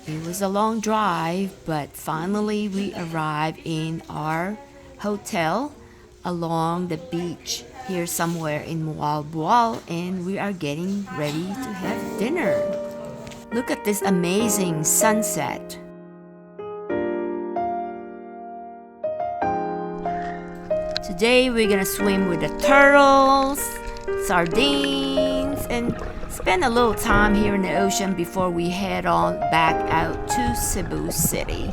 It was a long drive, but finally we arrived in our hotel along the beach here somewhere in Moalboal, and we are getting ready to have dinner. Look at this amazing sunset. Today we're gonna swim with the turtles, sardines, and spend a little time here in the ocean before we head on back out to Cebu City.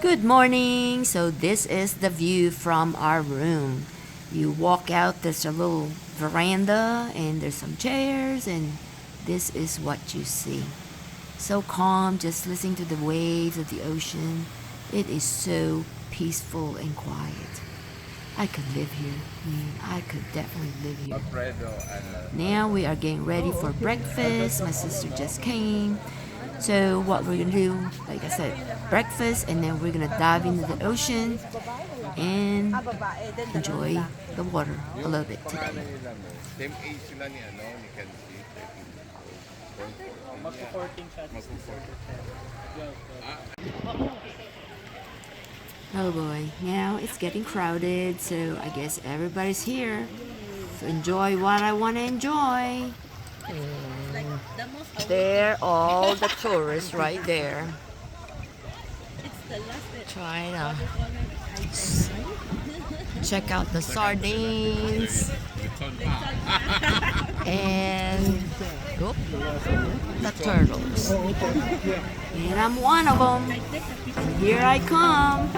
Good morning! So this is the view from our room. You walk out, there's a little veranda and there's some chairs, and this is what you see. So calm, just listening to the waves of the ocean. It is so peaceful and quiet. I could live here. I could definitely live here. Now we are getting ready for breakfast. My sister just came. So what we're gonna do, like I said, breakfast, and then we're gonna dive into the ocean and enjoy the water a little bit today. Oh boy, now it's getting crowded, so I guess everybody's here to enjoy what I want to enjoy. There, all the tourists right there. Trying to check out the sardines and the turtles. And I'm one of them. And here I come.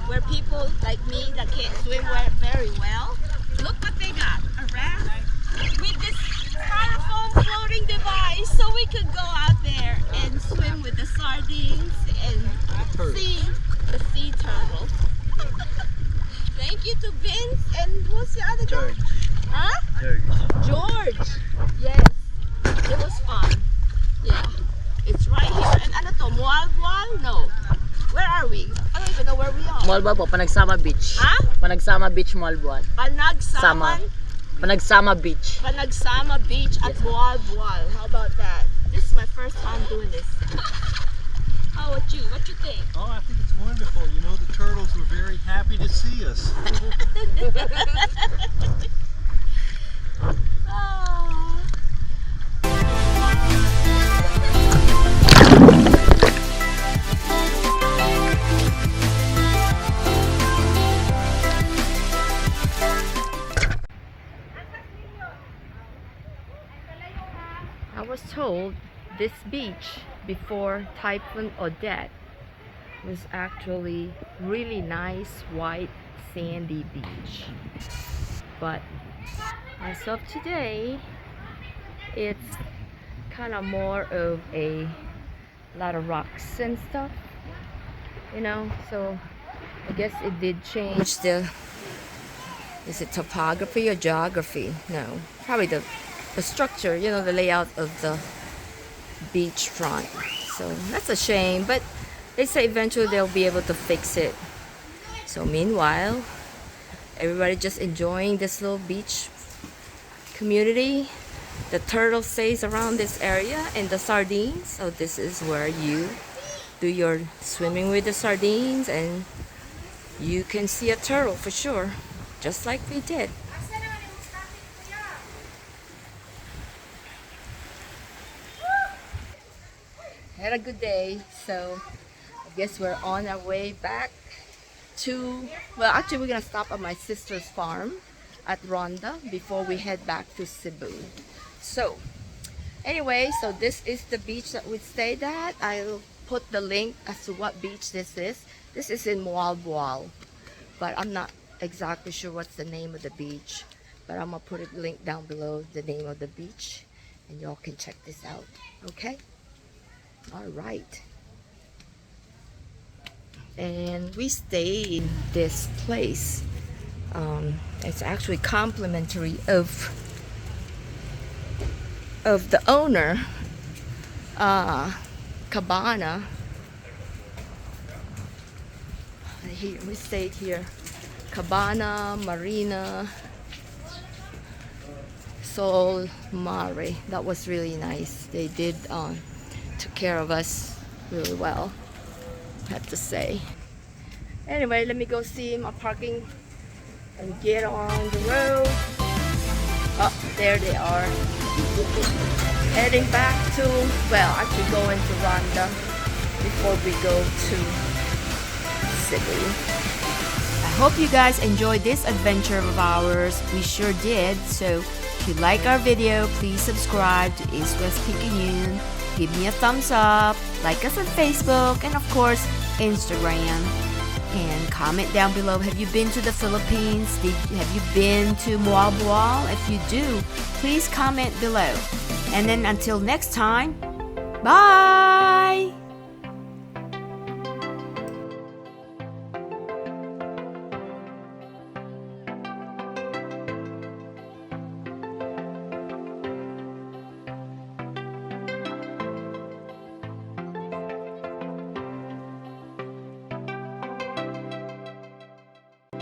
Where people like me that can't swim very well, look what they got, a raft with this styrofoam floating device, so we could go out there and swim with the sardines and see the sea turtles. Thank you to Vince and who's the other guy? Huh? George. Yes, it was fun. Yeah, it's right here. And ano to, Moalboal? No. Where are we? I don't even know where we are. Moalboal po, Panagsama Beach. Ha? Panagsama Beach, Moalboal. Panagsama Beach. Panagsama Beach at Moalboal. How about that? This is my first time doing this. How about you? What you think? Oh, I think it's wonderful. You know, the turtles were very happy to see us. Oh. I was told this beach before Typhoon Odette was actually really nice white sandy beach, but as of today it's kind of more of a lot of rocks and stuff, you know, so I guess it did change the, is it topography or geography? No, probably the structure, you know, the layout of the beachfront. So that's a shame, but they say eventually they'll be able to fix it. So meanwhile, everybody just enjoying this little beach community The turtle stays around this area, and the sardines. So this is where you do your swimming with the sardines, and you can see a turtle for sure, just like we did. Had a good day, so I guess we're on our way back to, well, actually we're gonna stop at my sister's farm at Ronda before we head back to Cebu. So anyway, so this is the beach that we stayed at. I'll put the link as to what beach this is. This is in Moalboal, but I'm not exactly sure what's the name of the beach, but I'm gonna put a link down below, the name of the beach, and y'all can check this out. Okay, all right. And we stay in this place. It's actually complimentary of the owner, Cabana. Here we stayed here, Cabana Marina Solemare. That was really nice. They did took care of us really well, I have to say. Anyway, let me go see my parking and get on the road. Oh, there they are. Heading back to, well, actually going to Ronda before we go to Cebu. I hope you guys enjoyed this adventure of ours. We sure did. So if you like our video, please subscribe to East West Picayune. Give me a thumbs up, like us on Facebook, and of course Instagram. And comment down below, have you been to the Philippines? Have you been to Moalboal? If you do, please comment below. And then until next time, bye!